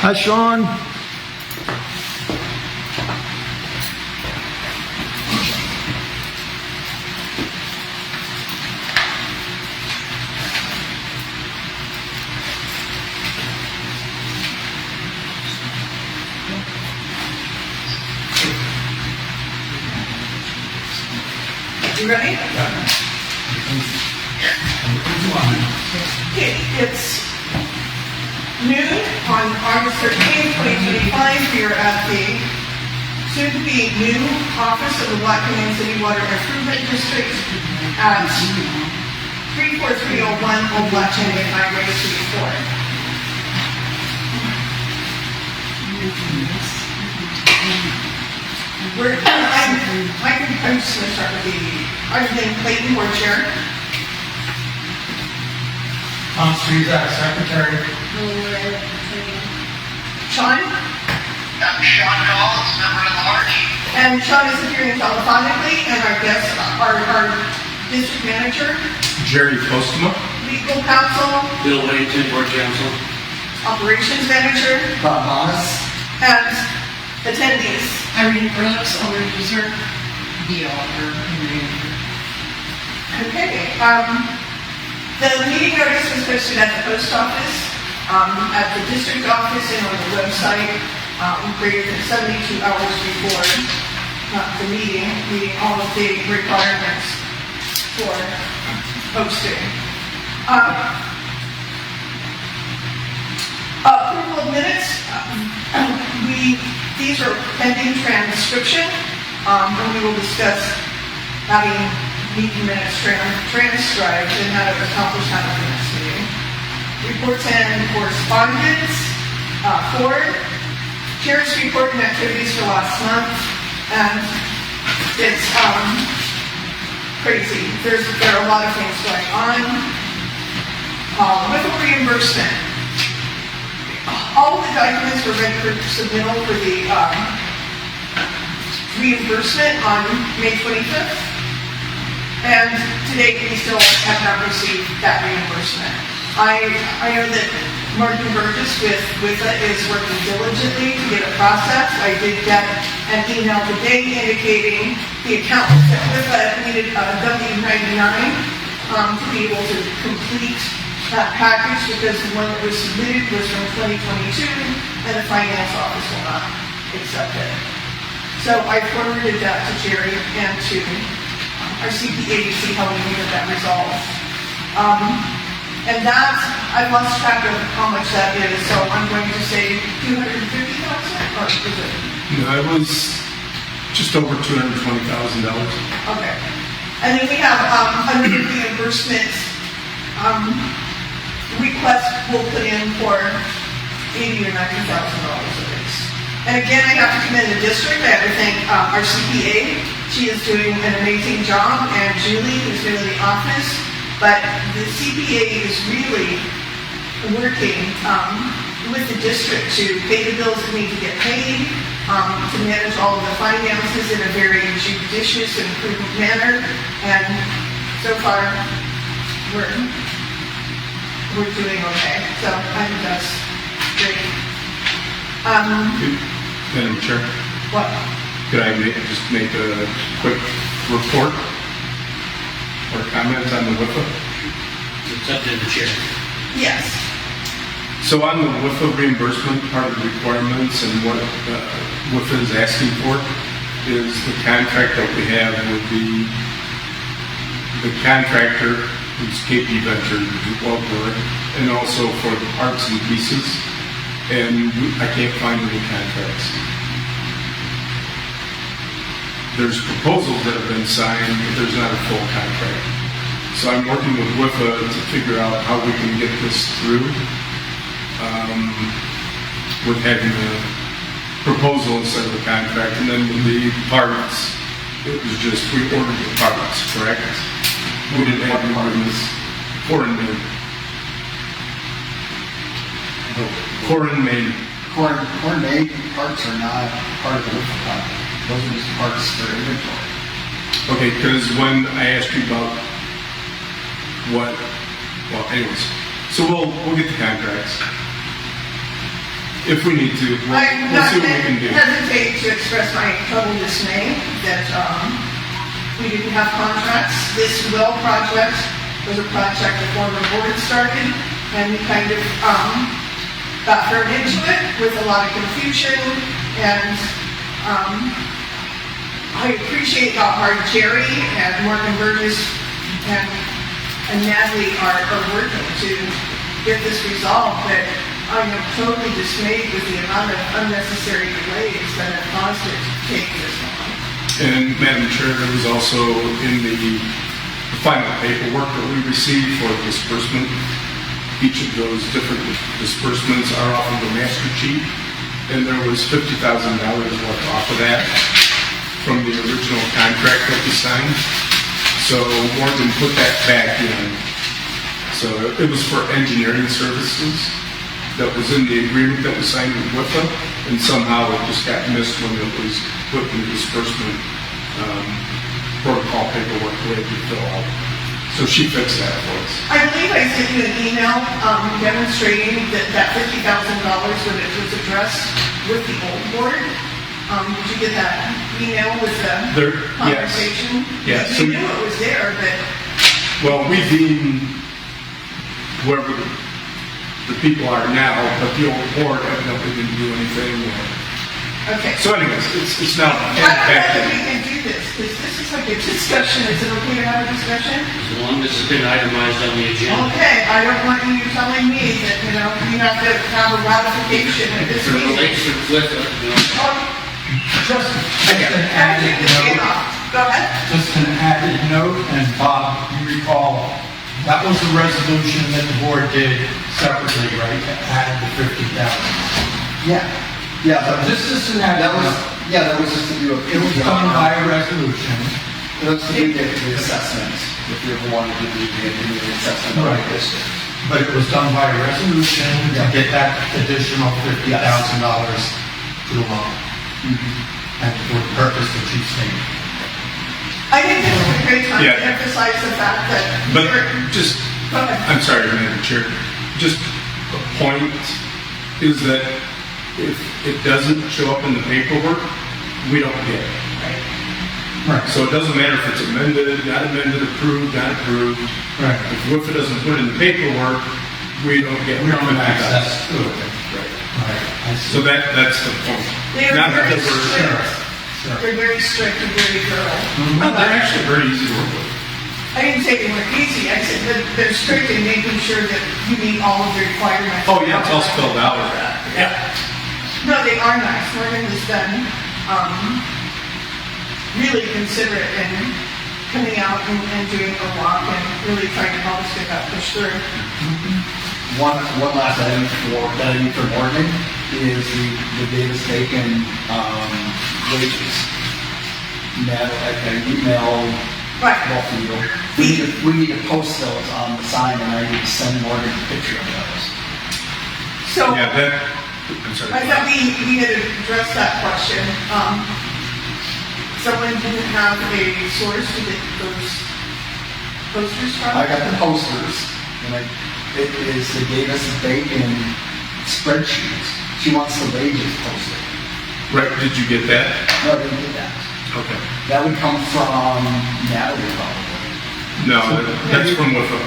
Hi, Sean. You ready? Okay, it's noon on August 13th, 2025. We are at the soon-to-be new office of the Black Canyon City Water Improvement District at 34301 Old Black Canyon Highway 34. I'm just going to start with I'm named Clayton, board chair. Tom Strezak, secretary. Sean? I'm Sean Collins, member at large. And Sean is appearing telephonically, and our guest, our district manager, Jerry Postma. legal counsel, Bill Wayington, board counsel. operations manager, Bob Thomas. and attendees. Irene Brooks, owner user, the auditor, and manager. Okay. The meeting notice was posted at the post office, at the district office, and on the website greater than 72 hours before the meeting, meeting all of the requirements for posting. Approval of minutes. These are pending transcription, and we will discuss having meeting minutes transcribed and how to accomplish that at the next meeting. Reports and correspondence. 4, chair's report and activities for last month, and it's crazy. There are a lot of things going on. With the reimbursement, all of the documents were ready for submittal for the reimbursement on May 25th. And today we still have not received that reimbursement. I know that Martin Burgess with WIFA is working diligently to get it processed. I did get an email today indicating the accountants that WIFA needed a W-99 to be able to complete that package because the one that was submitted was from 2022 and the finance office will not accept it. So I forwarded that to Jerry and to our CPA to see how we can get that resolved. And that, I've lost track of how much that is, so I'm going to say 250,000, or is it? No, it was just over $220,000. Okay. And then we have under the reimbursement request we'll put in for $80,000 or $90,000 at least. And again, I have to commend the district. I have to thank our CPA. She is doing an amazing job, and Julie, who's been in the office. But the CPA is really working with the district to pay the bills that need to get paid, to manage all of the finances in a very judicious and prudent manner. And so far, we're doing okay. So I think that's great. Madam Chair, What? could I just make a quick report or comment on the WIFA? It's up to the chair. Yes. So on the WIFA reimbursement, part of the requirements and what WIFA is asking for is the contract that we have with the contractor, who's KP Ventures, and also for the parts and pieces. And I can't find any contracts. There's proposals that have been signed, but there's not a full contract. So I'm working with WIFA to figure out how we can get this through with having a proposal instead of a contract. And then with the parts, it was just we ordered the parts, correct? We didn't have the parts. Core and main. Core made parts are not part of the WIFA contract. Those are just parts for inventory. Okay, because when I asked you about anyways, so we'll get the contracts. If we need to, I'm we'll not see what we can do. hesitate to express my total dismay that we didn't have contracts. This well project was a project the former board started, and we kind of got thrown into it with a lot of confusion, and I appreciate how hard Jerry and Morgan Burgess and Natalie are working to get this resolved, but I am totally dismayed with the amount of unnecessary delays that have caused it to take this long. And Madam Chair, there was also in the final paperwork that we received for disbursement. Each of those different disbursements are off of the master sheet, and there was $50,000 left off of that from the original contract that we signed. So Morgan put that back in. So it was for engineering services that was in the agreement that was signed with WIFA, and somehow it just got missed when it was put in the disbursement protocol paperwork we had to fill out. So she fixed that for us. I believe I sent you an email demonstrating that $50,000 when it was addressed with the old board. Did you get that email with the conversation? Yes. You knew it was there, but... Well, we deem whoever the people are now, but the old board evidently didn't do anything. Okay. So anyways, it's now I don't know back that we in. can do this, because this is like a discussion. Is it okay to have a discussion? As long as it's been itemized on the agenda. Okay, I don't want you telling me that, you have to have a ratification at this If it meeting. relates to WIFA, Just an added note, Go ahead. just an added note, and Bob, you recall, that was a resolution that the board did separately, right, to add the 50,000. Yeah, yeah, So this is an added note. that was just to do a. It was done by a resolution. It was to do the assessment, if you ever wanted to do the assessment of the district. But it was done by a resolution to get that additional $50,000 to the loan. And for the purpose that you stated. I think this is a great time to Yeah. emphasize the fact that... But just, Go ahead. I'm sorry, Madam Chair, just the point is that if it doesn't show up in the paperwork, we don't get it. Right. So it doesn't matter if it's amended, not amended, approved, not approved. Right. If WIFA doesn't put it in the paperwork, we don't get We don't have $50,000. access to it. Right. Right, I see. So that's the point. They're Not that very we're- strict. Sure. They're very strict and very thorough. No, they're actually very easy to work with. I didn't say they were easy. I said that they're strict in making sure that you meet all of the requirements. Oh, yeah, it's all spelled out. Yeah. No, they are nice. Morgan has been really considerate in coming out and doing a walk and really trying to help us get that pushed through. One last item that I need for Morgan is the Davis-Bacon wages. Now, I emailed Right. both of you. We need to post those on the sign, and I need to send Morgan a picture of those. So Yeah, that, I'm sorry. I thought we had addressed that question. Someone didn't have a source to get those posters from? I got the posters, and it is the Davis-Bacon spreadsheet. She wants the wages posted. Right, did you get that? No, I didn't get that. Okay. That would come from Natalie, probably. No, that's from WIFA.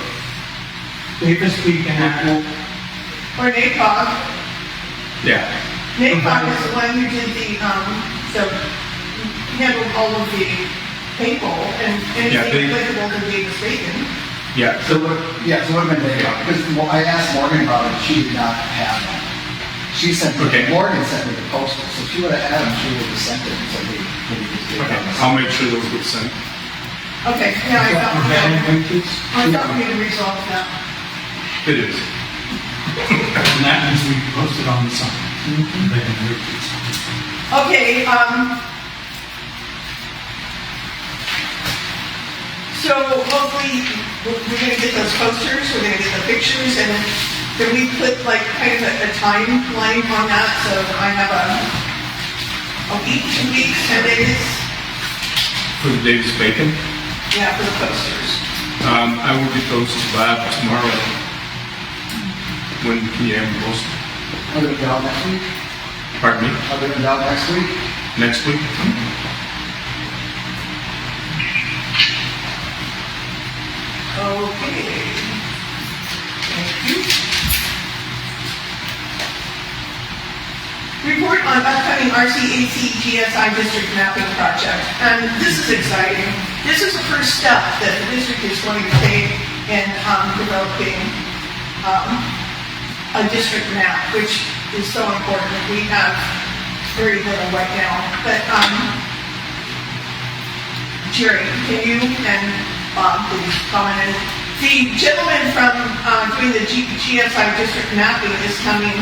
Davis Beacon, Or NACOG. Yeah. NACOG is the one who did handled all of the payroll and Yeah, anything they- applicable to Davis-Bacon. Yeah, So, it would have been Dave, because I asked Morgan about it, she did not have them. She sent, Okay. Morgan sent me the posters, so if she would have had them, she would have sent it, and said, hey, can you just get okay, them? I'll make sure those get sent. Okay, yeah, I thought prevailing wages, we had resolved that. It is. and that means we post it on the sign. Prevailing wages. Okay, so hopefully we're gonna get those posters, we're gonna get the pictures, and then we put like kind of a timeline on that, so I have a week, 2 weeks, 10 days, For the Davis-Bacon, yeah, for the posters. I will get those to Bob tomorrow. When can you have them posted? Are they going to be out next week? Pardon me? Are they going to be out next week? Next week? Okay. Thank you. Report on upcoming RCAC GSI district mapping project. And this is exciting. This is the first step that the district is going to take in developing a district map, which is so important. We have very little right now. But Jerry, can you and Bob please comment? The gentleman from doing the GSI district mapping is coming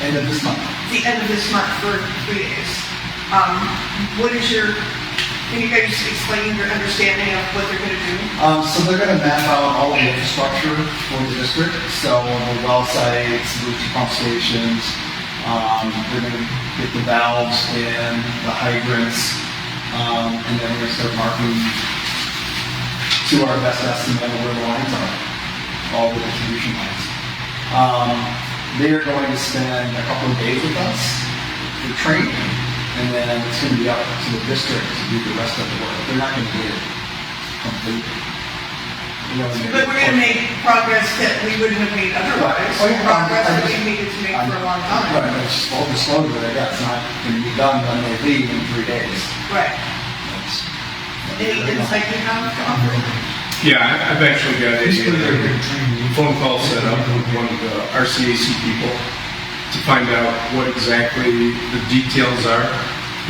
End of this month. the end of this month for 3 days. Can you guys explain your understanding of what they're going to do? So they're going to map out all of the infrastructure for the district. So the well sites, the pump stations, they're going to get the valves in, the hydrants, and then we're going to start marking to our best estimate of where the lines are, all the distribution lines. They are going to spend a couple of days with us for training, and then it's going to be up to the district to do the rest of the work. They're not going to get it completely. But we're going to make progress that we wouldn't have made otherwise. Oh, yeah. Progress that we needed to make for a long time. Right, it's full disclosure that it's not going to be done when they leave in 3 days. Right. That's- Any insight you have to offer? Yeah, I've actually got a phone call set up with one of the RCAC people to find out what exactly the details are,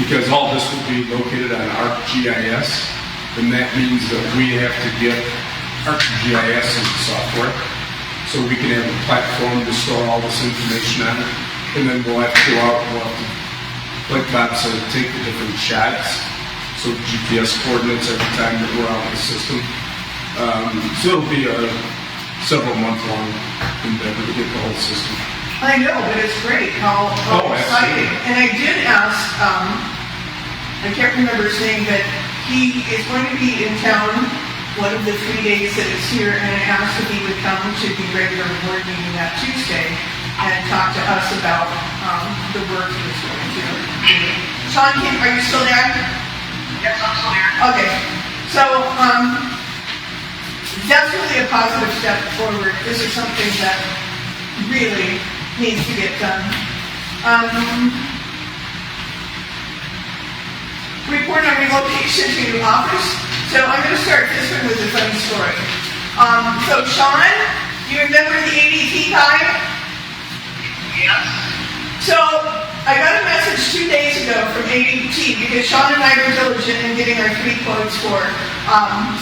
because all this will be located on ArcGIS, and that means that we have to get ArcGIS as a software, so we can have a platform to store all this information on it, and then we'll have to go out and we'll have to, like Bob said, take the different shots, so GPS coordinates every time that we're out in the system. So it'll be a several month long endeavor to get the whole system. I know, but it's great how exciting. Absolutely. And I did ask, I can't remember his name, but he is going to be in town one of the 3 days that it's here, and I asked if he would come to the regular board meeting that Tuesday and talk to us about the work he was going to do. Sean, are you still there? Yes, I'm still here. Okay, so that's really a positive step forward. This is something that really needs to get done. Report on relocation to new office. So I'm going to start this one with a funny story. So Sean, you remember the ADT guy? Yes. So I got a message 2 days ago from ADT because Sean and I were diligent in getting our 3 quotes for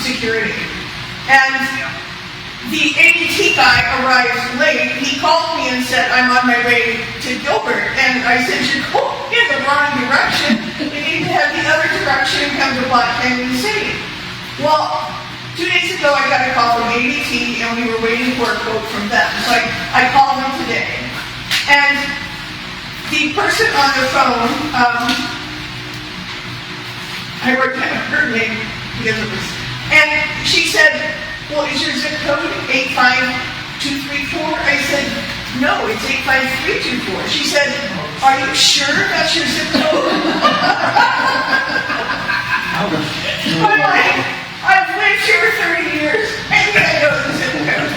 security. And the ADT guy arrived late. He called me and said, I'm on my way to Gilbert. And I said, you're going in the wrong direction. You need to have the other direction come to Black Canyon City. Well, 2 days ago I got a call from ADT and we were waiting for a quote from them. So I called them today. And the person on the phone, I wrote down her name because it was, and she said, well, is your zip code 85234? I said, no, it's 85324. She said, are you sure that's your zip code? I'm like, I've lived here 30 years, and I know the zip code.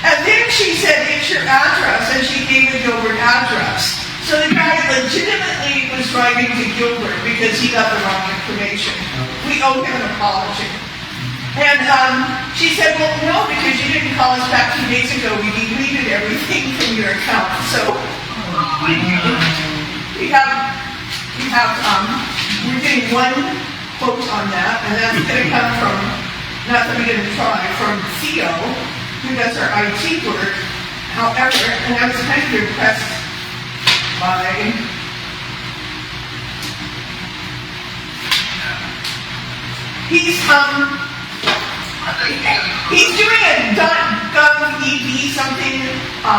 And then she said, it's your address, and she gave the Gilbert address. So the guy legitimately was driving to Gilbert because he got the wrong information. We owe him an apology. And she said, well, no, because you didn't call us back 2 days ago. We deleted everything from your account. So we're getting 1 quote on that, and that's going to come from, not that we didn't try, from Theo, who does our IT work. However, and I was kind of impressed by he's doing a .gov ED something.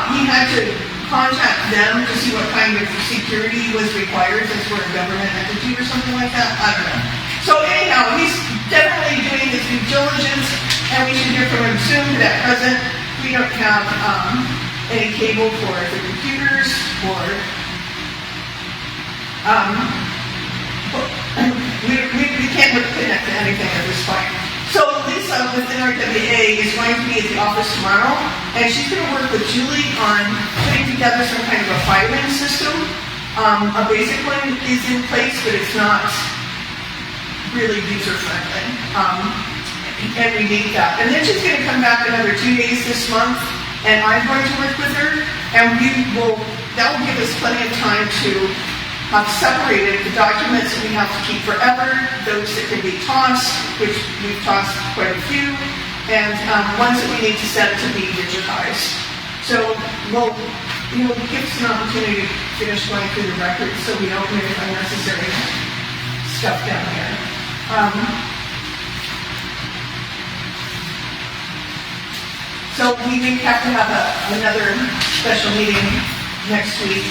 He had to contact them to see what kind of security was required since we're a government entity or something like that. I don't know. So anyhow, he's definitely doing his due diligence, and we should hear from him soon. But at present, we don't have any cable for the computers. We can't really connect to anything at this point. So Lisa within our WA is going to be at the office tomorrow, and she's going to work with Julie on putting together some kind of a filing system. A basic one is in place, but it's not really user-friendly. And we need that. And then she's going to come back another 2 days this month, and I'm going to work with her, and that will give us plenty of time to have separated the documents that we have to keep forever, those that can be tossed, which we've tossed quite a few, and ones that we need to send to be digitized. So we'll give us an opportunity to finish going through the records so we don't move unnecessary stuff down here. So we may have to have another special meeting next week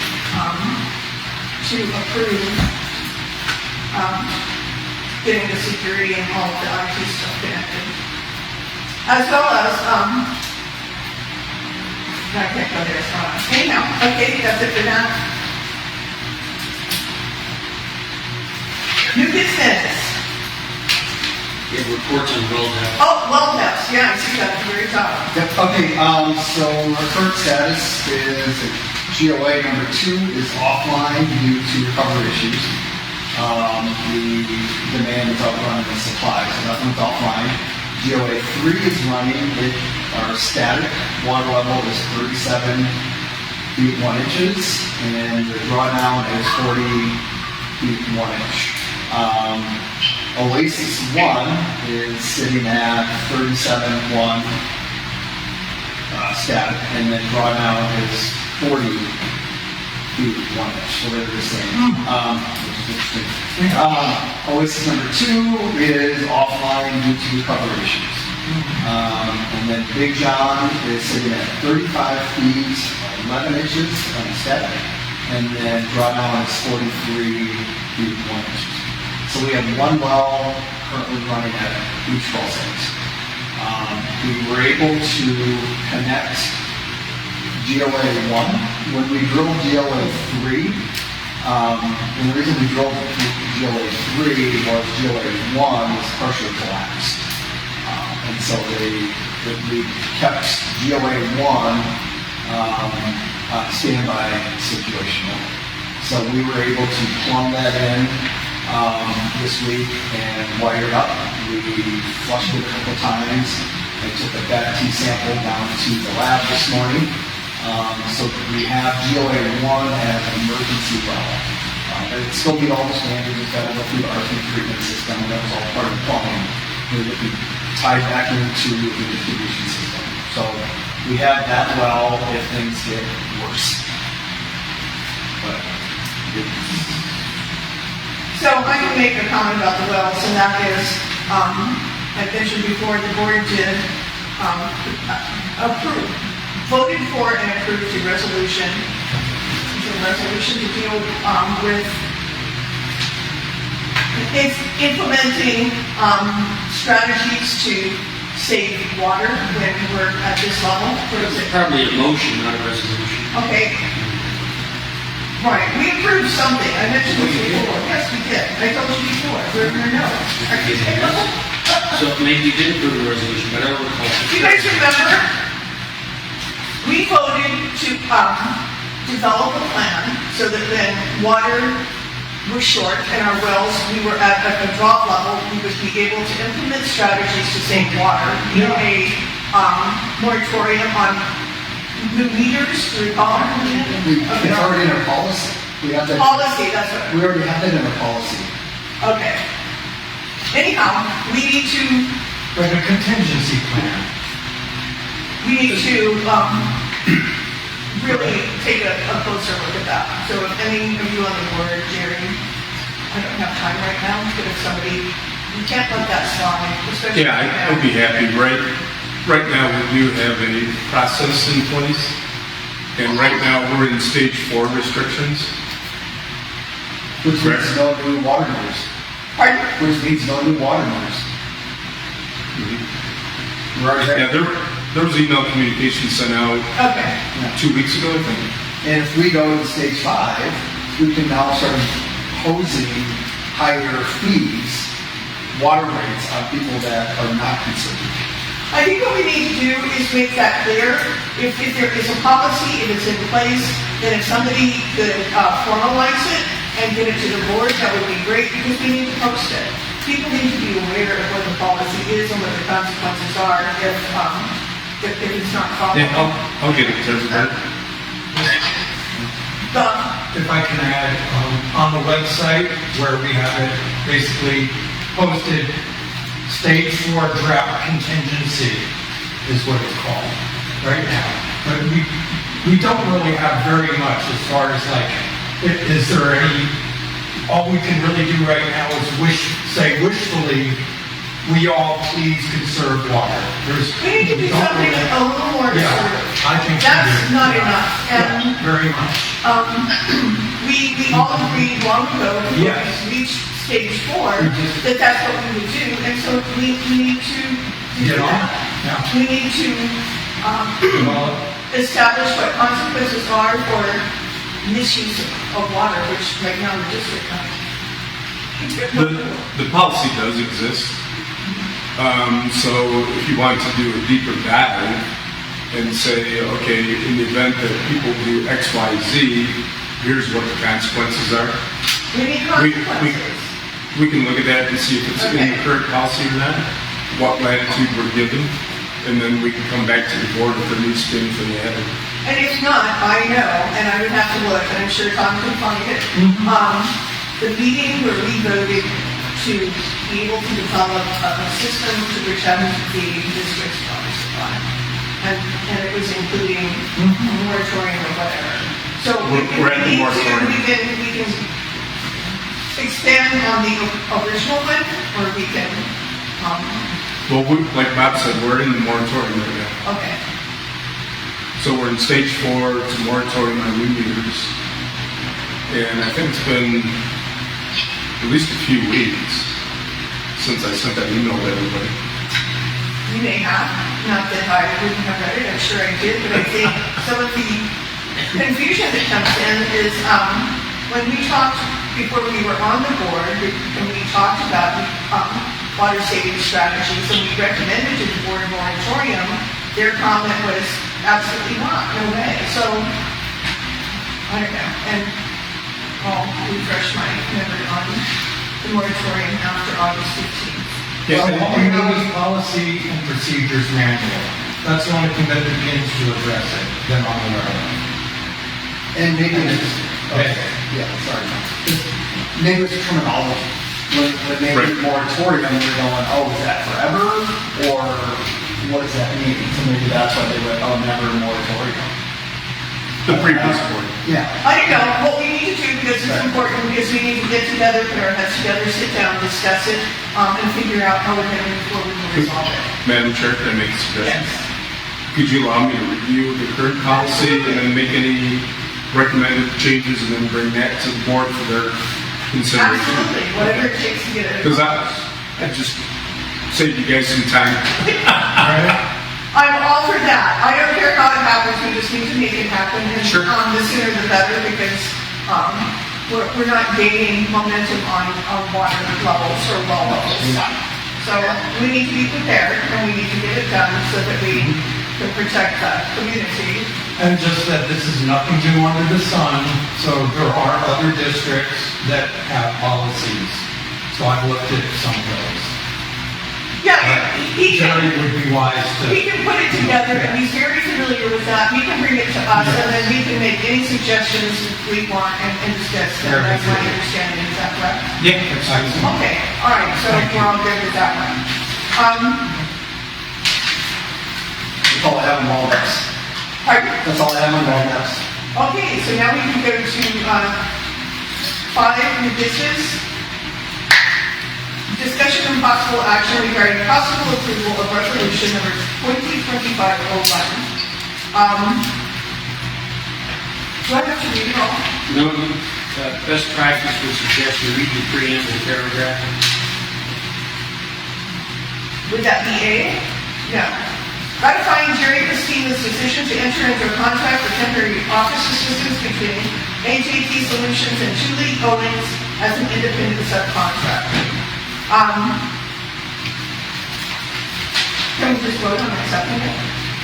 to approve getting the security and all of the IT stuff connected. As well as, I can't go there, so anyhow, okay, that's it for that. New business. You have reports on well done. Oh, well, yes, yeah, I see that at the very top. Yep, okay, so our current status is that GOA number 2 is offline due to recovery issues. The demand is outrunning the supply, so nothing's offline. GOA 3 is running. Our static water level is 37 feet 1 inches, and the drawdown is 40 feet 1 inch. Oasis 1 is sitting at 37.1 static, and then drawdown is 40 feet 1 inch, so they're the same, which is interesting. Oasis number 2 is offline due to recovery issues. And then Big John is sitting at 35 feet 11 inches on static, and then drawdown is 43 feet 1 inches. So we have one well currently running at each well site. We were able to connect GOA 1. When we drilled GOA 3, and the reason we drilled GOA 3 was GOA 1 was partially collapsed. And so we kept GOA 1 standby situation. So we were able to plumb that in this week and wired up. We flushed it a couple times. I took a BAT sample down to the lab this morning. So we have GOA 1 as an emergency well. But it still meet all the standards. It's got to go through the arsenic treatment system, and that was all part of the plumbing. It would be tied back into the distribution system. So we have that well if things get worse. But So I can make a comment about the wells, and that is, I mentioned before, the board did voted for and approved a resolution to deal with implementing strategies to save water when we're at this level. It's probably a motion, not a resolution. Okay. Right, we approved something, I mentioned this before, yes, we did, I told you before, we're in your notes. So maybe you did approve a resolution, but I don't recall. Do you guys remember? We voted to develop a plan so that when water was short and our wells, we were at a drop level, we would be able to implement strategies to save water. You know, a moratorium on new meters, do you recall? it's already in our policy. We have that. Policy, that's what. We already have that in our policy. Okay. Anyhow, we need to, Like a contingency plan. really take a closer look at that. So if any of you on the board, Jerry, I don't have time right now, but if somebody, you can't let that slide, especially. Yeah, I'd be happy. Right now, we do have a process in place, and right now, we're in stage 4 restrictions. Which means no new water meters. Pardon? Which means no new water meters. We're already there. Yeah, there was email communication sent out Okay. 2 weeks ago, I think. And if we go to stage 5, we can now start imposing higher fees, water rates on people that are not concerned. I think what we need to do is make that clear. If there is a policy, if it's in place, then if somebody could formalize it and give it to the board, that would be great, because we need to post it. People need to be aware of what the policy is and what the consequences are if it's not followed. Yeah, I'll get it to everybody. If I can add, on the website where we have it basically posted, stage 4 drought contingency is what it's called right now. But we don't really have very much as far as like, is there any, all we can really do right now is say wishfully, we all please conserve water. We need to do something a little more Yeah, assertive. I think That's we do. not enough. Yeah, very much. We all agreed long ago before Yes. we reached stage 4 that that's what we would do, and so we need to do Get on. that. Yeah. We need to Well, establish what consequences are for misuse of water, which right now the district The policy does exist. So if you want to do a deeper dive and say, okay, in the event that people do X, Y, Z, here's what the consequences are. We need consequences. We can look at that and see if it's in the current policy or not, what latitude we're given, and then we can come back to the board if there needs to be anything added. And if not, I know, and I would have to look, and I'm sure Tom can find it. The meeting where we voted to be able to develop a system to protect the district's water supply. And it was including a moratorium or whatever. So We're at the moratorium. we can expand on the original one, or we can, Well, like Bob said, we're in the moratorium right now. okay. So we're in stage 4, it's a moratorium on new meters. And I think it's been at least a few weeks since I sent that email to everybody. You may have, not that I wouldn't have read it, I'm sure I did, but I think some of the confusion that comes in is when we talked, before we were on the board, when we talked about water saving strategies, and we recommended to the board a moratorium, their comment was absolutely not, no way. So, I don't know, and I'll refresh my memory on the moratorium after August 15th. Yeah, so what we know is policy and procedures manual. That's the only thing that begins to address it, then I'm aware of. And maybe it's, okay, yeah, sorry. Maybe it's terminology. When they do moratorium, they're going, oh, is that forever? Or what does that mean? So maybe that's why they went, oh, never a moratorium. The previous board. Yeah. I don't know, what we need to do, because it's important, because we need to get together, put our heads together, sit down, discuss it, and figure out how we're going to move forward and resolve it. Madam Chair, can I make a suggestion? Yes. Could you allow me to review the current policy and then make any recommended changes and then bring that to the board for their consideration? Absolutely, whatever it takes to get it. Because I just saved you guys some time. I'm all for that. I don't care how it happens, we just need to make it happen, and Sure. The sooner the better, because we're not gaining momentum on water levels or well levels. So we need to be prepared, and we need to get it done so that we can protect the community. And just that this is nothing new under the sun, so there are other districts that have policies. So I've looked at some of those. Yeah, he Jerry can, would be wise to. he can put it together, and he's very familiar with that. He can bring it to us, and then we can make any suggestions we want and discuss them. That's my understanding, is that correct? Yeah, that's Excellent. Okay, all right, so we're all good with that one. That's all I have in Walnuts. Pardon? That's all I have in Walnuts. Okay, so now we can go to 5, new business. Discussion and possible action regarding possible approval of resolution number 2025-01. Do I have to read it all? No, best practice would suggest you read the preamble paragraph. Would that be A? No. Ratifying Jerry Christina's decision to enter into a contract for temporary office assistance between AJT Solutions and Julie Owens as an independent subcontractor. Can we just vote on accepting it?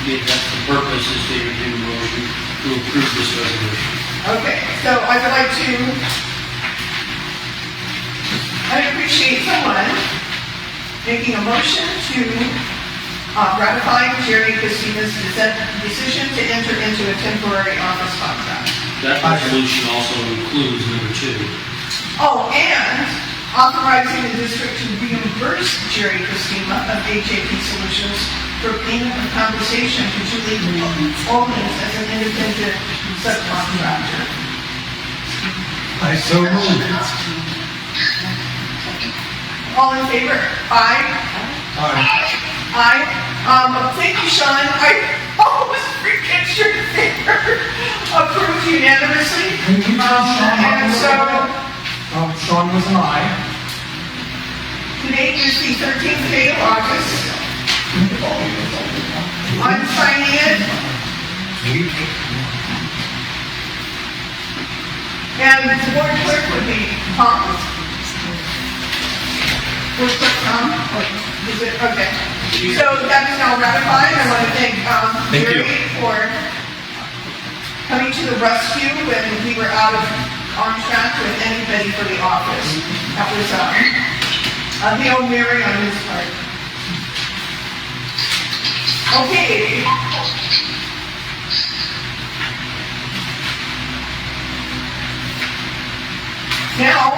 Yeah, that's the purpose, is to entertain a motion to approve this resolution. Okay, so I would like to, I appreciate someone making a motion to ratify Jerry Christina's decision to enter into a temporary office contract. That resolution also includes number 2. Oh, and authorizing the district to reimburse Jerry Christina of HAP Solutions for payment of compensation to Julie Owens as an independent subcontractor. I so move. All in favor? Aye. Aye. Aye. Thank you, Sean. I almost forget your favor. Approved unanimously. And so, Sean was an aye. today is the 13th day of August. I'm signing it. And the board clerk would be Tom. Board clerk Tom? Or is it? Okay. So that is now ratified. I want to thank Jerry for coming to the rescue when we were out of contract with anybody for the office. That was a Hail Mary on his part. Okay. Now,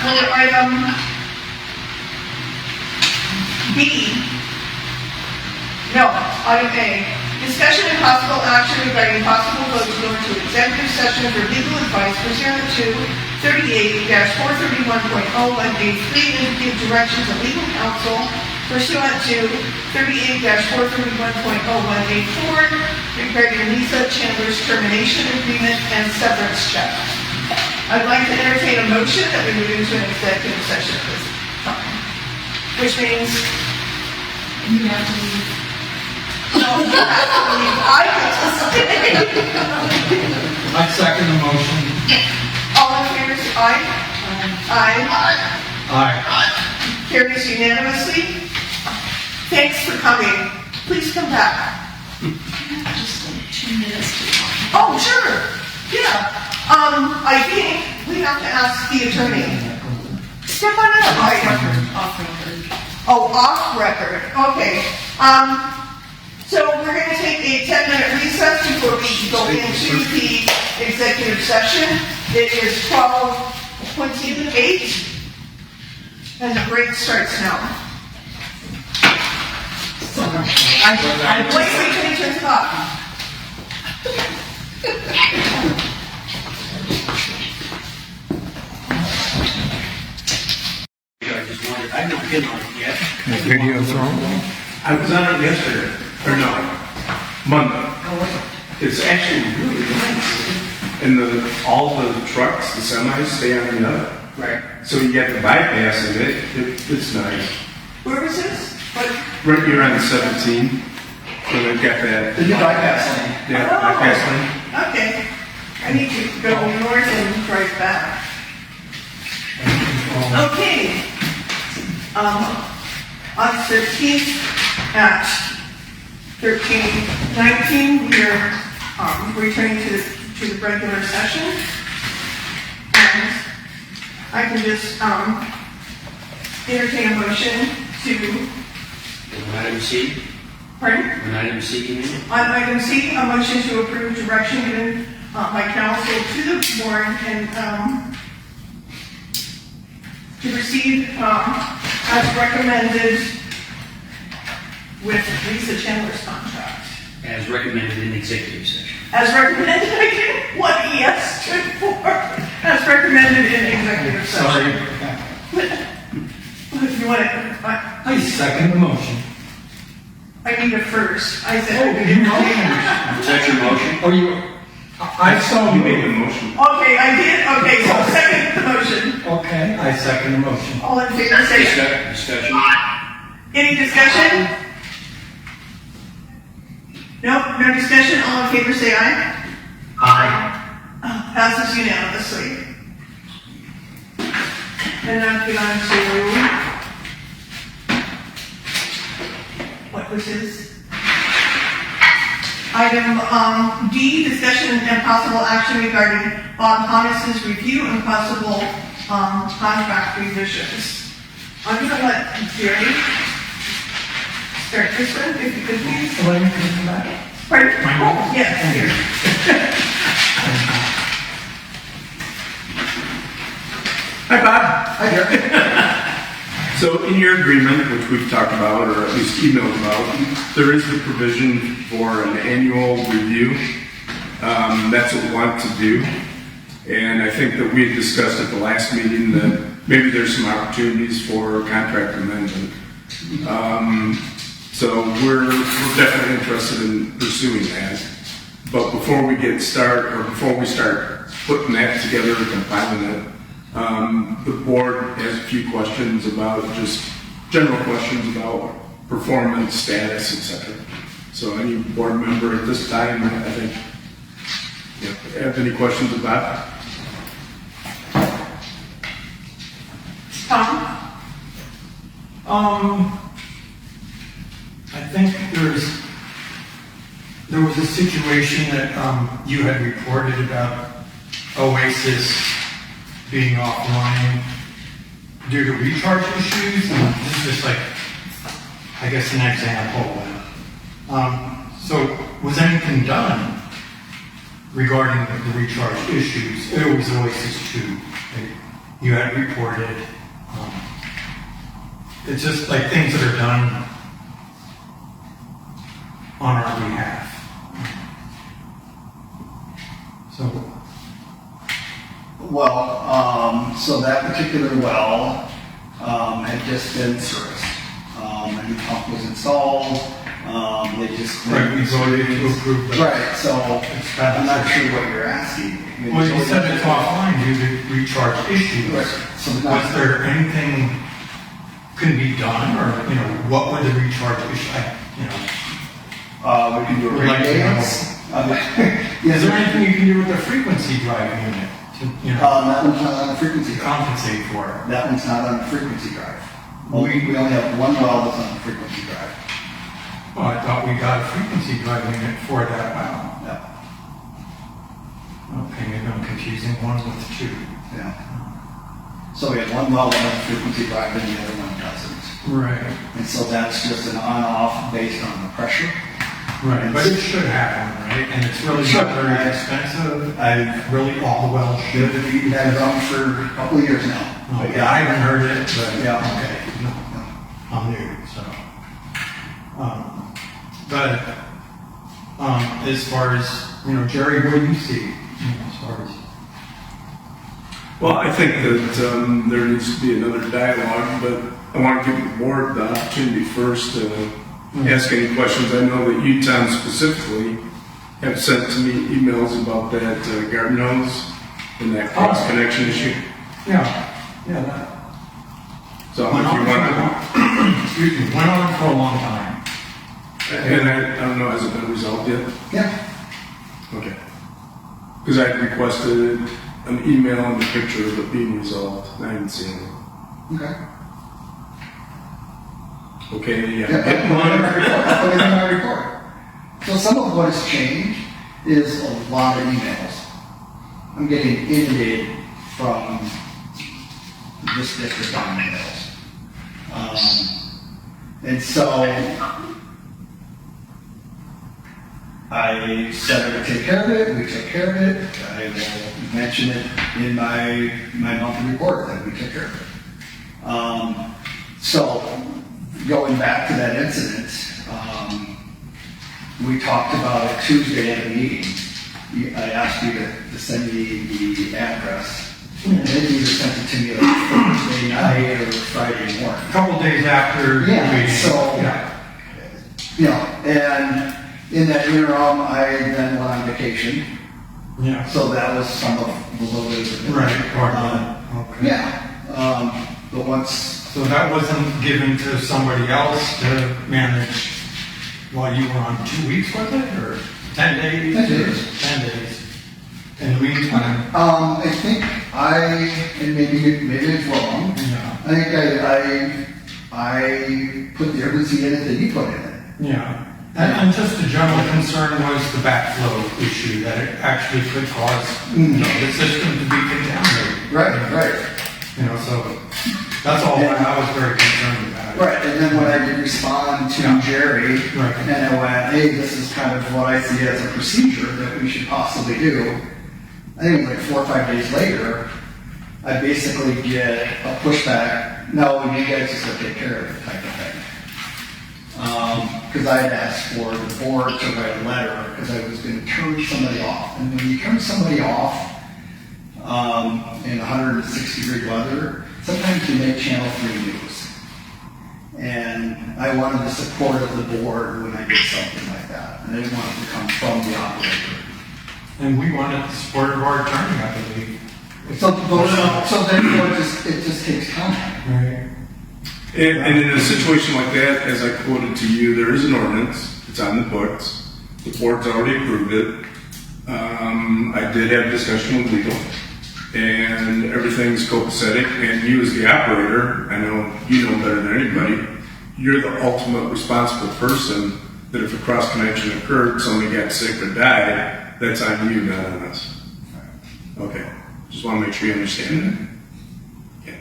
for item B. No, item A. Discussion and possible action regarding possible vote to go into executive session for legal advice pursuant to 38-431.01A3 and give direction to legal counsel pursuant to 38-431.01A4 regarding Lisa Chandler's termination agreement and severance check. I'd like to entertain a motion that we move into an executive session at this time, which means You have to leave. no, you have to leave. I get to stay. I second the motion. All in favor, say aye. Aye. Aye. Carries unanimously. Thanks for coming. Please come back. Just like 2 minutes to talk. Oh, sure. Yeah. I think we have to ask the attorney. Step on up. Off record. Oh, off record. Okay. So we're going to take a 10-minute recess before we go into the executive session. It is 12:28, and the break starts now. Wait, can you turn it off? I just wanted, I've not been on it yet. Video's on? I was on it yesterday, or no, Monday. It's actually really nice. And all the trucks, the semis, stay on the other. Right. So you get the bypass of it, it's nice. Where is this? What? Right here on 17, so they've got that. The new bypass lane. Yeah, bypass lane. Okay. I need to go north and drive back. Okay. On 13th at 13:19, we are returning to the regular session. And I can just entertain a motion to, On item C, pardon? on item C, you mean? On item C, a motion to approve direction given by council to the board and to proceed as recommended with Lisa Chandler's contract. As recommended in executive session. As recommended, I didn't what ES stood for. As recommended in executive session. If you want to, I second the motion. I need a first. I said. Oh, you motion. Was that your motion? Oh, you, I saw You you made the motion. Okay, I did. Okay, so second the motion. Okay, I second the motion. All in favor, say aye. Discussion? Any discussion? Nope, no discussion. All in favor, say aye. Aye. Passes unanimously. And now get on to what this is. Item D, discussion and possible action regarding Bob Honus's review and possible contract revisions. I'm going to let Jerry start this one, if you could please. Pardon? Oh, yes, here. Hi, Bob. Hi, Gary. So in your agreement, which we've talked about, or at least emailed about, there is the provision for an annual review. That's what we want to do. And I think that we had discussed at the last meeting that maybe there's some opportunities for contract amendment. So we're definitely interested in pursuing that. But before we start putting that together and compiling it, the board has a few questions about, just general questions about performance, status, etc. So any board member at this time, I think, have any questions about it? Tom? I think there was a situation that you had reported about Oasis being offline due to recharge issues, and this is just like, I guess, an example. So was anything done regarding the recharge issues? It was Oasis 2 that you had reported. It's just like things that are done on our behalf. So, Well, so that particular well had just been serviced. A new pump was installed. They just right, we voted to approve that. Right. So I'm not sure what you're asking. Well, you said it's offline due to recharge issues. Right. So Was there anything can be done, or what would the recharge issue? we can do a Like, maintenance. Is there anything you can do with the frequency drive unit to That one's not on the frequency drive. compensate for it? That one's not on the frequency drive. We only have one well that's on the frequency drive. Well, I thought we got a frequency drive unit for that. Wow. Yeah. Okay, maybe I'm confusing one with two. Yeah. So we have one well that has a frequency drive and the other one doesn't. Right. And so that's just an on-off based on the pressure. Right, but it should happen, right? And it's really not very expensive. All the wells should. We've had it on for a couple of years now. Oh, yeah, I haven't heard it, but Yeah. okay. No, I'm new, so. But as far as, Jerry, what do you see as far as? Well, I think that there needs to be another dialogue, but I want to give the board the opportunity first to ask any questions. I know that you, Tom, specifically have sent to me emails about that garden hose and that cross connection issue. Yeah, that. So if you want Excuse me, went on for a long time. to, and I don't know, has it been resolved yet? Yeah. Okay. Because I requested an email and a picture of it being resolved, and I haven't seen it. Okay. Okay, yeah. Yeah, I'll put it in my report. So some of what has changed is a lot of emails. I'm getting inundated from this district on emails. And so I said I would take care of it, we took care of it. I will mention it in my monthly report that we took care of it. So going back to that incident, we talked about it Tuesday at a meeting. I asked you to send me the address. And then you either sent it to me like Thursday night or Friday morning. A couple days after the Yeah, meeting. so, and in that interim, I then went on vacation. Yeah. So that was some of the little bit of it. Right, part of that. Okay. Yeah. But once, So that wasn't given to somebody else to manage while you were on 2 weeks, was it, or 10 days? 10 days. 10 days. In the meantime, I think and maybe it's wrong. Yeah. I think I put the urgency in it that you put in it. Yeah. And just the general concern was the backflow issue, that it actually could cause, the system to be contaminated. Right. So that's all I was very concerned about. Right, and then when I did respond to Jerry, Right. and I went, hey, this is kind of what I see as a procedure that we should possibly do. I think like 4 or 5 days later, I basically get a pushback, no, you guys just have to take care of it type of thing. Because I had asked for the board to write a letter because I was going to turn somebody off. And when you turn somebody off in 160-degree weather, sometimes you make Channel 3 news. And I wanted the support of the board when I did something like that. And I didn't want it to come from the operator. And we wanted the support of our attorney, I believe. So then it just takes time. Right. And in a situation like that, as I quoted to you, there is an ordinance. It's on the books. The board's already approved it. I did have a discussion with legal, and everything's copacetic. And you, as the operator, I know you know better than anybody. You're the ultimate responsible person. That if a cross connection occurred, somebody got sick or died, that's on you, not on us. Okay. Just want to make sure you understand that. Okay.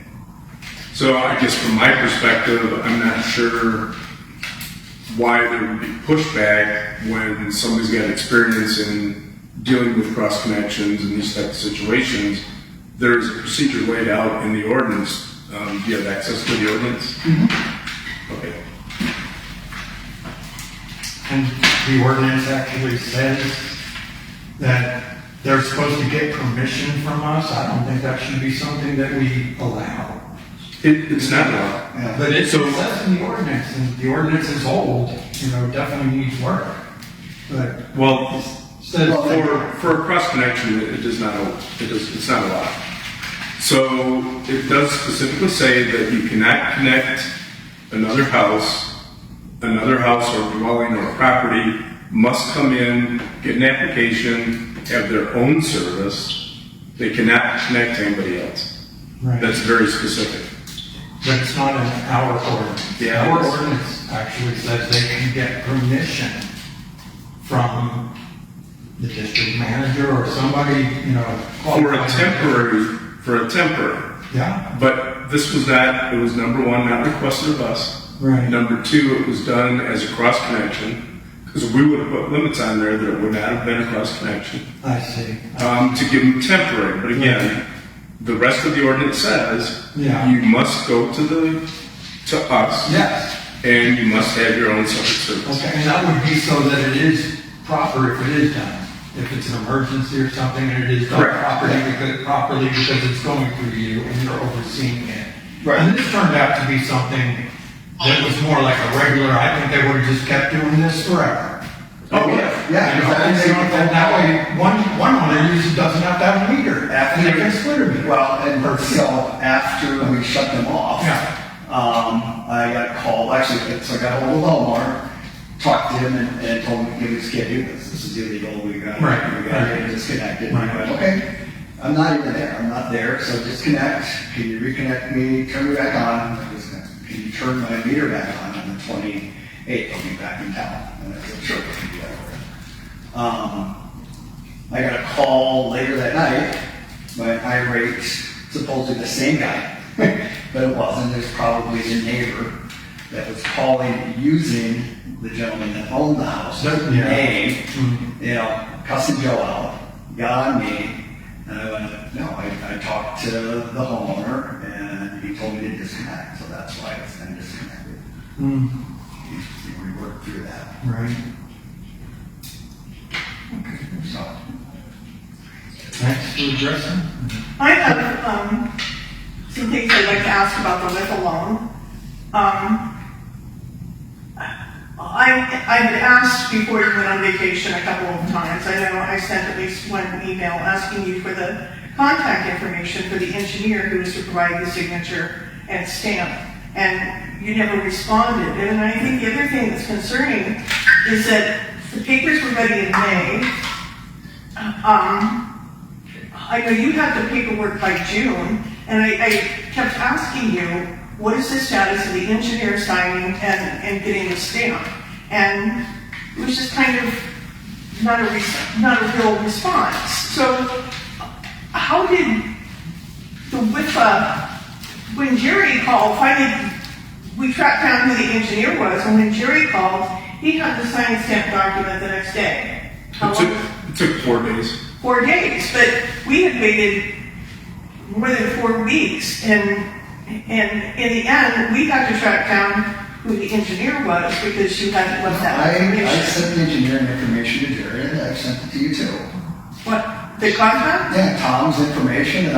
So I guess from my perspective, I'm not sure why there would be pushback when somebody's got experience in dealing with cross connections and these types of situations. There's a procedure laid out in the ordinance. Do you have access to the ordinance? Mm-hmm. Okay. And the ordinance actually says that they're supposed to get permission from us. I don't think that should be something that we allow. It's not allowed. Yeah. But it says in the ordinance, and the ordinance is old, definitely needs work. But Well, says for a cross connection, it does not. It's not allowed. So it does specifically say that you cannot connect another house or dwelling or property must come in, get an application, have their own service. They cannot connect to anybody else. Right. That's very specific. But it's not in our ordinance. Yeah, Our it is. ordinance actually says they can get permission from the district manager or somebody, For a temporary. Yeah. But this was not, it was number one, not requested of us. Right. Number two, it was done as a cross connection, because we would have put limits on there that it would not have been a cross connection, I see. to give them temporary. But again, the rest of the ordinance says, Yeah. you must go to us, Yes. and you must have your own separate service. Okay, and that would be so that it is proper if it is done. If it's an emergency or something and it is done Correct. properly because it's going through you and you're overseeing it. Right. And this turned out to be something that was more like a regular, I think they would have just kept doing this forever. Oh, yeah. And that way, one owner usually doesn't have to have a meter. And they can split a meter. Well, and so after we shut them off, Yeah. I got a call, actually, so I got a hold of Walmart, talked to him and told him, we just can't do this. This is illegal. We got to disconnect it. Right. And I went, okay, I'm not even there. I'm not there. So disconnect. Can you reconnect me? Turn me back on. Can you turn my meter back on the 28th? I'll be back in town. And I said, sure, we can do that. I got a call later that night by an irate, supposedly the same guy, but it wasn't. It was probably the neighbor that was calling using the gentleman that owned the house. Yeah. Name, cussing Joe out, got on me, and I went, no, I talked to the homeowner, and he told me to disconnect, so that's why it's been disconnected. We worked through that. Right. So, Thanks for addressing. I have some things I'd like to ask about the WIFA loan. I had asked before you went on vacation a couple of times. I know I sent at least one email asking you for the contact information for the engineer who was to provide the signature and stamp, and you never responded. And I think the other thing that's concerning is that the papers were ready in May. I know you had the paperwork by June, and I kept asking you, what is the status of the engineer signing and getting the stamp? And it was just kind of not a real response. So how did the WIFA, when Jerry called, finally, we tracked down who the engineer was, and when Jerry called, he had the signed stamp document the next day. How long? It took 4 days. 4 days, but we had waited more than 4 weeks, and in the end, we had to track down who the engineer was because you hadn't left that I information. sent the engineering information to Jerry, and I sent it to you too. What, the contract? Yeah, Tom's information, and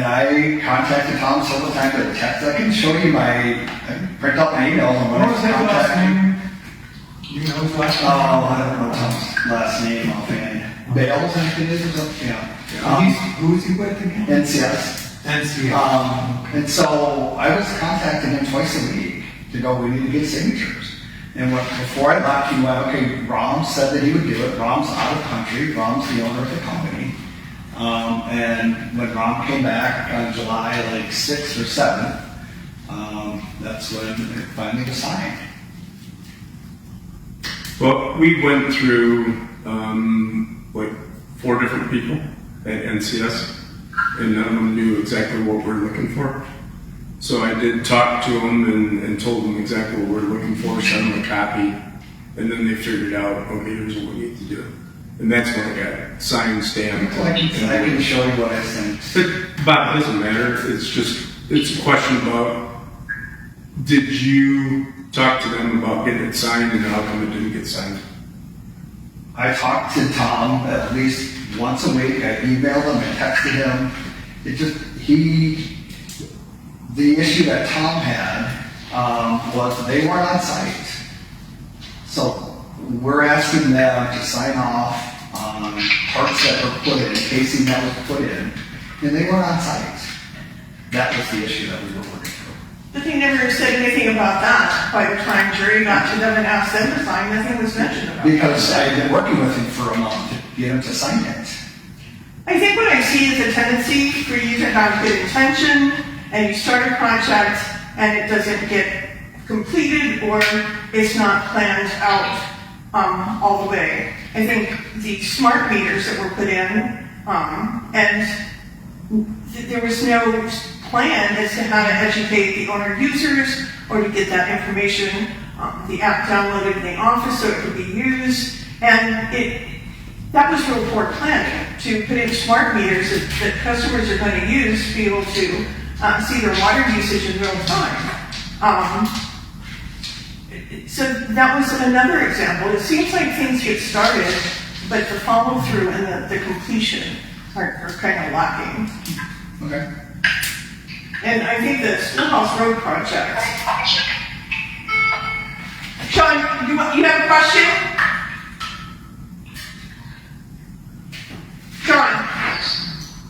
I contacted Tom several times with a text. I can show you I can print out my email and when What was his last name? You know his last name? I don't know Tom's last name offhand. Bales, I think it is, or something, yeah. Who is he with again? NCS. NCS. And so I was contacting him twice a week to go, we need to get signatures. And before I left, he went, okay, Rom said that he would do it. Rom's out of country. Rom's the owner of the company. And when Rom came back on July 6th or 7th, that's when it finally was signed. Well, we went through 4 different people at NCS, and none of them knew exactly what we're looking for. So I did talk to them and told them exactly what we're looking for, sent them a copy, and then they figured out, okay, here's what we need to do. And that's when I got signed, stamped. I can show you what I sent. Bob, it doesn't matter. It's a question about, did you talk to them about getting it signed, and how come it didn't get signed? I talked to Tom at least once a week. I emailed him, I texted him. The issue that Tom had was they weren't on site. So we're asking them to sign off on parts that were put in, casing that was put in, and they weren't on site. That was the issue that we were working through. But they never said anything about that. By the time Jerry got to them and asked them to sign, nothing was mentioned about Because that. I had been working with him for a month to get him to sign it. I think what I see is a tendency for you to have good intention, and you start a project, and it doesn't get completed, or it's not planned out all the way. I think the smart meters that were put in, there was no plan as to how to educate the owner users or to get that information, the app downloaded in the office so it could be used. And that was real poor planning, to put in smart meters that customers are going to use to be able to see their water usage in real time. So that was another example. It seems like things get started, but the follow through and the completion are kind of lacking. Okay. And I think the Schoolhouse Road project. Sean, you have a question? Sean,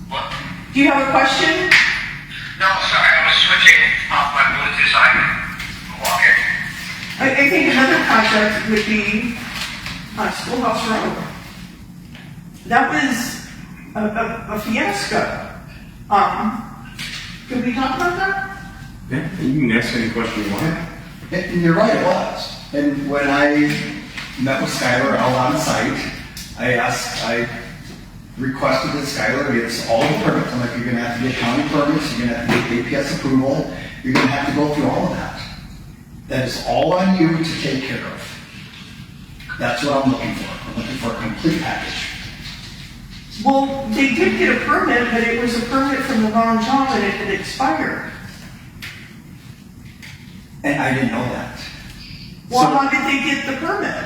What? do you have a question? No, sorry, I was switching off my Bluetooth so I can walk in. I think another project would be Schoolhouse Road. That was a fiasco. Could we talk about that? Yeah, you can ask any question you want. And you're right, it was. And when I met with Skylar out on site, I requested that Skylar get us all the permits. I'm like, you're gonna have to get county permits, you're gonna have to get APS approval, you're gonna have to go through all of that. That is all on you to take care of. That's what I'm looking for. I'm looking for a complete package. Well, they did get a permit, but it was a permit from the wrong job and it had expired. And I didn't know that. Well, So- how did they get the permit?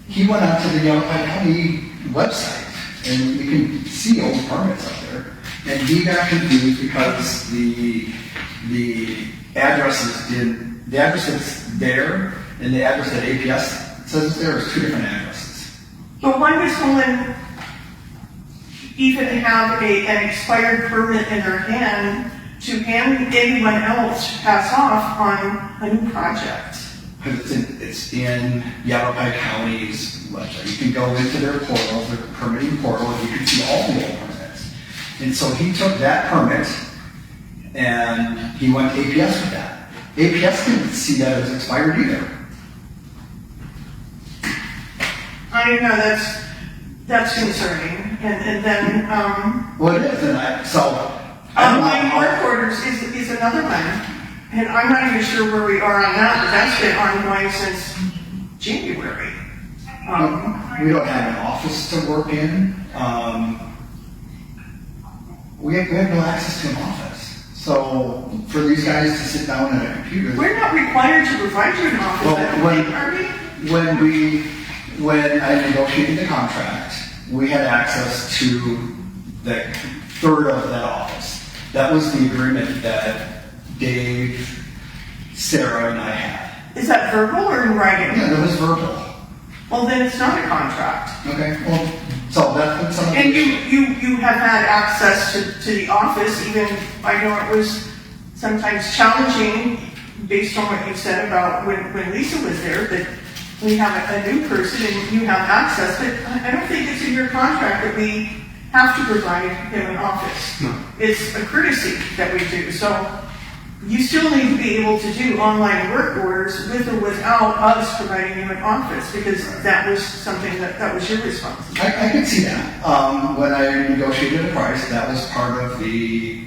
He went out to the Yavapai County website, and you can see all the permits up there. And he got confused because the addresses the address that's there and the address that APS says it's there is 2 different addresses. But why would someone even have an expired permit in their hand to hand anyone else to pass off on a new project? Because it's in Yavapai County's website. You can go into their portal, their permitting portal, and you can see all the old permits. And so he took that permit and he went to APS with that. APS didn't see that as expired either. I know that's concerning. And then, Well, it is, and I don't know online how- work orders is another one. And I'm not even sure where we are on that, but that's been ongoing since January. We don't have an office to work in. We have no access to an office. So for these guys to sit down at a computer. We're not required to provide you an office, Well, I don't when- think, are we? When I negotiated the contract, we had access to the third of that office. That was the agreement that Dave, Sarah, and I had. Is that verbal or in writing? Yeah, that was verbal. Well, then it's not a contract. Okay, well, so that's some of the And issue. you have had access to the office, even, I know it was sometimes challenging based on what you said about when Lisa was there, that we have a new person and you have access, but I don't think it's in your contract that we have to provide him an office. No. It's a courtesy that we do, so you still need to be able to do online work orders with or without us providing you an office, because that was something that was your responsibility. I could see that. When I negotiated the price, that was part of the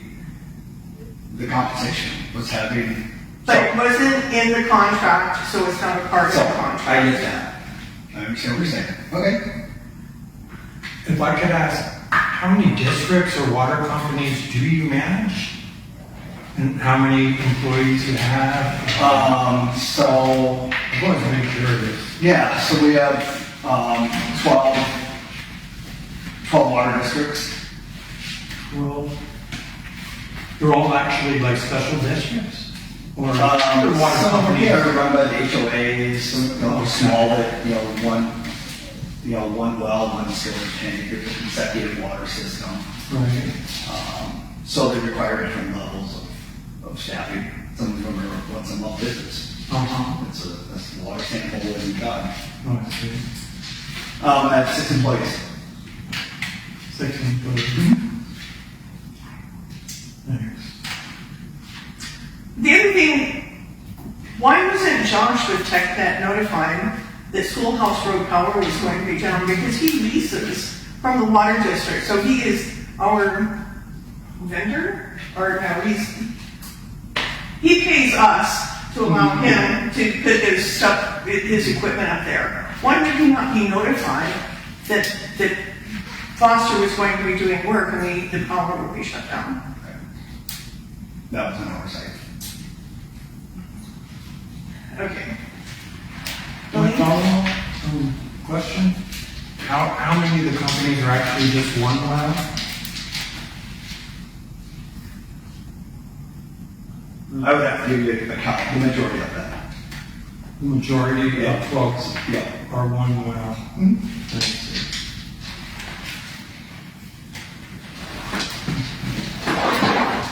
compensation, was having. But it wasn't in the contract, so it's not a part of So, the contract. I get that. I understand what you're saying. Okay. If I could ask, how many districts or water companies do you manage? And how many employees you have? So, I'm always very curious. yeah, so we have 12 water districts. Well, they're all actually like special districts? Or they're water Some of them, companies? yeah, are run by the HOAs, some small that, one well, one storage tank, or consecutive water system. Right. So they require different levels of staffing. Some of them are once a month visits. Uh-huh. That's a water sample and done. Oh, I see. I have 6 employees. 6 employees. Thanks. The other thing, why wasn't Josh with TechNet notified that Schoolhouse Road Power was going to be down? Because he leases from the water district, so he is our vendor? Or no, he pays us to allow him to put his equipment up there. Why would he not be notified that Foster was going to be doing work and the power would be shut down? That was an oversight. Okay. One follow-up question? How many of the companies are actually just one well? I would have to give you a count, the majority of that. The majority Yeah. of folks Yeah. are one well. Mhm. I see.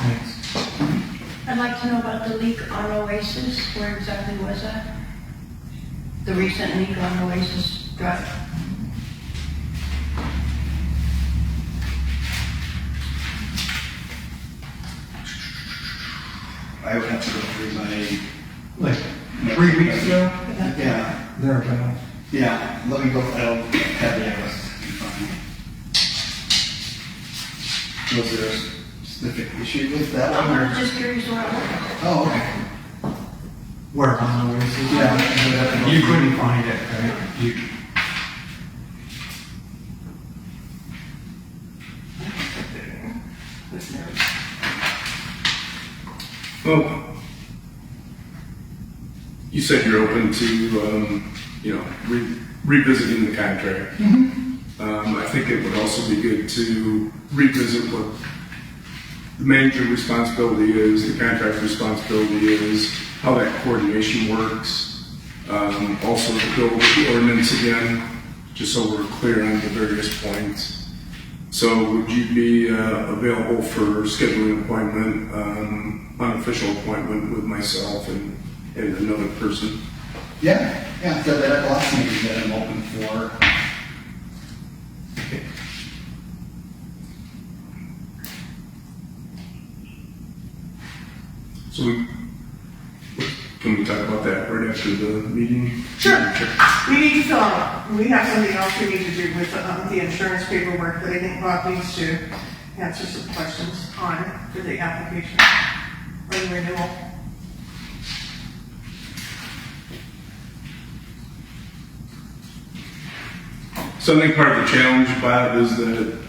Thanks. I'd like to know about the leak on Oasis. Where exactly was that? The recent leak on Oasis Drive? I would have to go through my, Like 3 weeks ago? yeah, Thereabouts. yeah, let me go, I don't have the address in front of me. Was there a specific issue with that one? I'm or- just curious where it was. Oh, okay. Where on the Oasis? Yeah. I would have to go You through- couldn't find it, right? You, Well, you said you're open to, revisiting the contract. I think it would also be good to revisit what the manager responsibility is, the contract responsibility is, how that coordination works. Also to go over the ordinance again, just so we're clear on the various points. So would you be available for scheduling an appointment, unofficial appointment with myself and another person? Yeah, so that at the last meeting that I'm open for. So can we talk about that right after the meeting? Sure. We need to fill out, we have something else we need to do with the insurance paperwork that I think Bob needs to answer some questions on for the application or the renewal. So I think part of the challenge, Bob, is that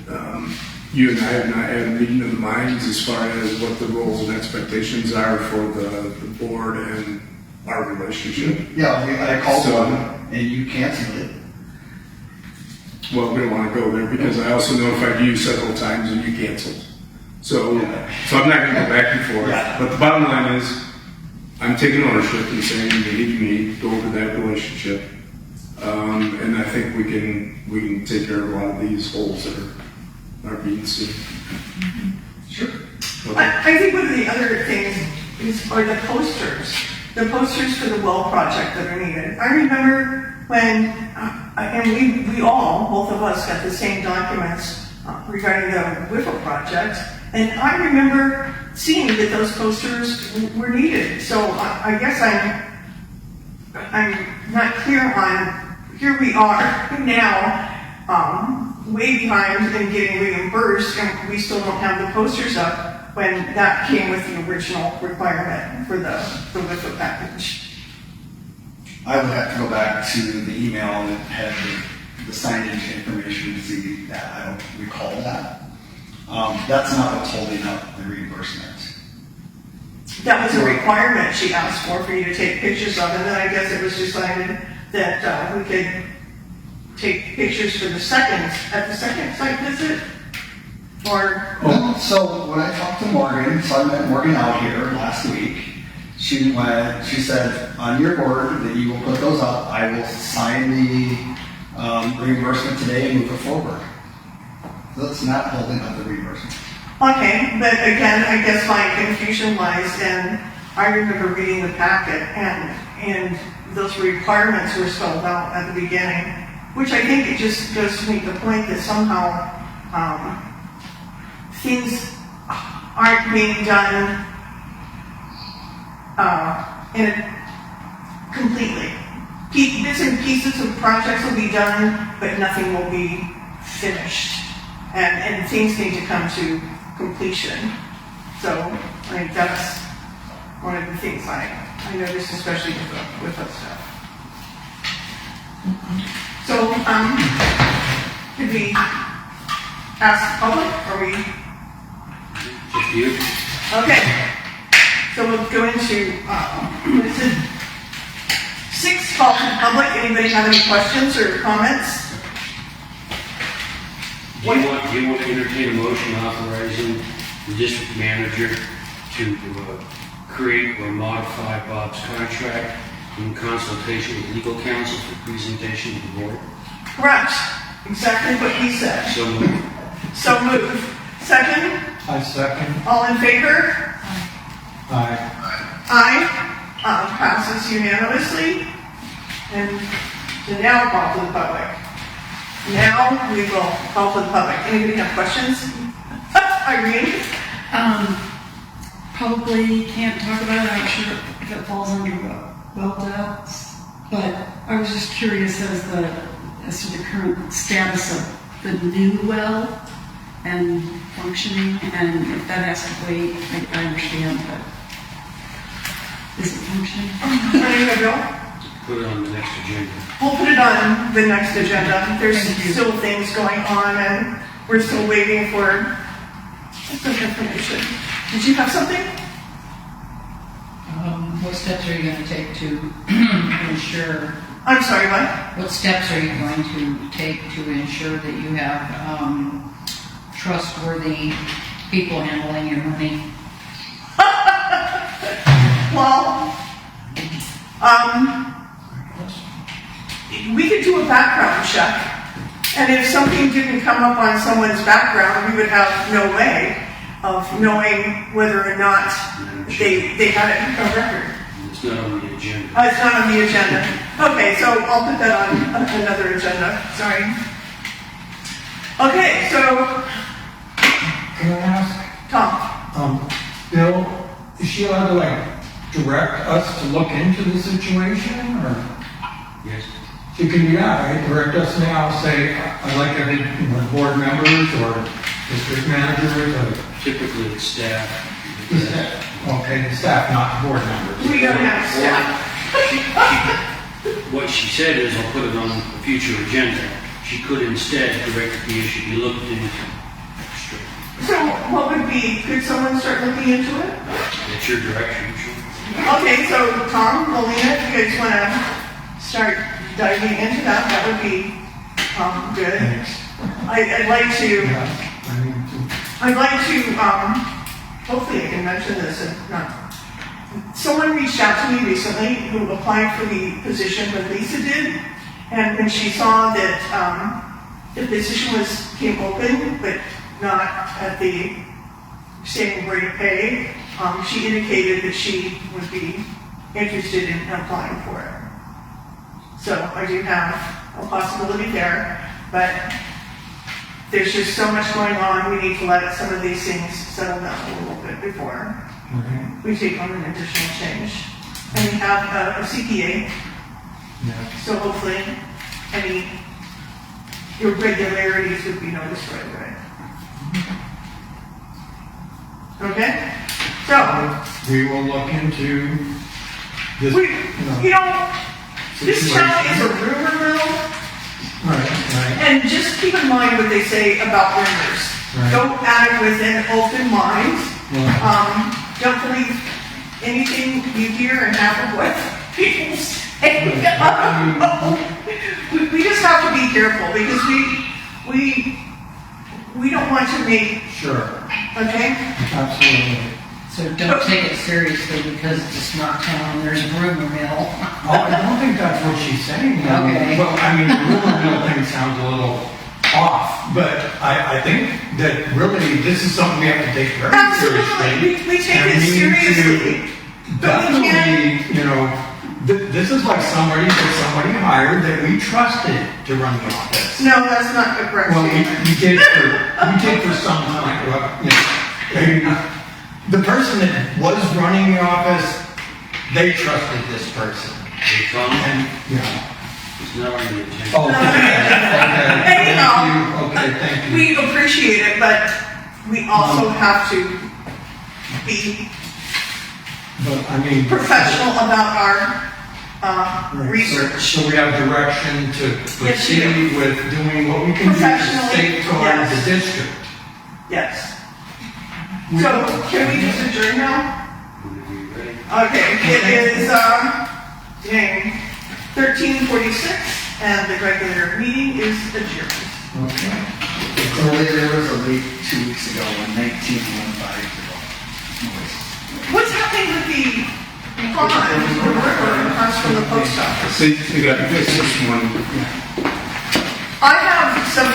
you and I have not had a meeting of the minds as far as what the roles and expectations are for the board and our relationship. Yeah, I called So- one and you canceled it. Well, we don't want to go there because I also notified you several times and you canceled. So I'm not going to go back and forth. Yeah. But the bottom line is, I'm taking ownership and saying, believe me, go over that relationship. And I think we can take care of a lot of these holes that are being seen. Sure. Okay. I think one of the other things are the posters for the well project that are needed. I remember when, and we all, both of us, got the same documents regarding the WIFO project, and I remember seeing that those posters were needed. So I guess I'm not clear on, here we are now, way behind in getting reimbursed, and we still don't have the posters up when that came with the original requirement for the WIFO package. I would have to go back to the email that had the signage information to see that. I don't recall that. That's not what's holding up the reimbursement. That was a requirement she asked for you to take pictures of, and then I guess it was decided that we could take pictures for the second site visit, or... So when I talked to Morgan, so I met Morgan out here last week, she said, on your word that you will put those up, I will sign the reimbursement today and move it forward. So that's not holding up the reimbursement. Okay, but again, I guess my confusion lies in, I remember reading the packet, and those requirements were spelled out at the beginning, which I think it just goes to make the point that somehow things aren't being done completely. Bits and pieces of projects will be done, but nothing will be finished. And things need to come to completion. So I think that's one of the things I noticed, especially with that stuff. So, did we ask the public, or we? Just you? Okay. So we'll go into, what is it? 6, call to the public. Anybody have any questions or comments? Do you want to entertain a motion authorizing the district manager to create or modify Bob's contract in consultation with legal counsel for presentation to the board? Correct. Exactly what he said. So moved. So moved. Second? I second. All in favor? Aye. Aye. Passes unanimously. And so now call to the public. Now we will call to the public. Anybody have questions? Irene? Probably can't talk about it. I'm not sure if it falls under well depths, but I was just curious as to the current status of the new well and functioning, and if that has to wait, I understand, but is it functioning? Ready to go? Put it on the next agenda. We'll put it on the next agenda. There's Thank you. still things going on, and we're still waiting for some information. Did you have something? What steps are you going to take to ensure, I'm sorry, what? what steps are you going to take to ensure that you have trustworthy people handling your money? Well, we could do a background check, and if something didn't come up on someone's background, we would have no way of knowing whether or not they had it on record. It's not on the agenda. It's not on the agenda. Okay, so I'll put that on another agenda, sorry. Okay, so, Can I ask, Tom, Bill, is she allowed to like direct us to look into the situation or? Yes? She can do that, right? Direct us now, say, I'd like to have board members or district managers or. Typically, it's staff. Okay, the staff, not board members. we don't have staff. What she said is, I'll put it on a future agenda. She could instead direct the issue be looked into. So what would be, could someone start looking into it? That's your direction, sure. Okay, so Tom, Melina, if you guys want to start diving into that, that would be good. Thanks. I'd like to, Yeah, hopefully I can mention this and not. Someone reached out to me recently who applied for the position when Lisa did, and when she saw that the position came open, but not at the same rate of pay, she indicated that she would be interested in applying for it. So I do have a possibility there, but there's just so much going on, we need to let some of these things settle down a little bit before we take on an additional change. And we have a CPA, yeah. so hopefully any irregularities would be noticed right away. Okay? So, We will look into this. this town is a rumor mill. Right. And just keep in mind what they say about rumors. Right. Go at it with an open mind. Right. Don't believe anything you hear and half of what people say. We just have to be careful because we don't want to make, Sure, okay? absolutely. So don't take it seriously because it's a smart town, there's a rumor mill. Oh, I don't think that's what she's saying. Okay. Well, I mean, the rumor mill thing sounds a little off, but I think that really this is something we have to take very seriously. Absolutely, we take And it we need to seriously. But we can't- Definitely, this is like somebody hired that we trusted to run the office. No, that's not the correct Well, statement. we did for some time, the person that was running the office, they trusted this person. Hey, Tom, And, it's not on the agenda. oh, okay, Anyhow, thank you. we appreciate it, but we also have to be But, I mean. professional about our Right, research. So we have direction to Yes, you proceed with doing what we can do to Professionally, safeguard yes. the district. Yes. So can we just adjourn now? Whenever you're ready. Okay, it is, 13:46 and the regular meeting is adjourned. Okay. Earlier, there was a leak 2 weeks ago when 19 went by ago. What's happening with the pond, the river across from the post office? See, you got this one. I have some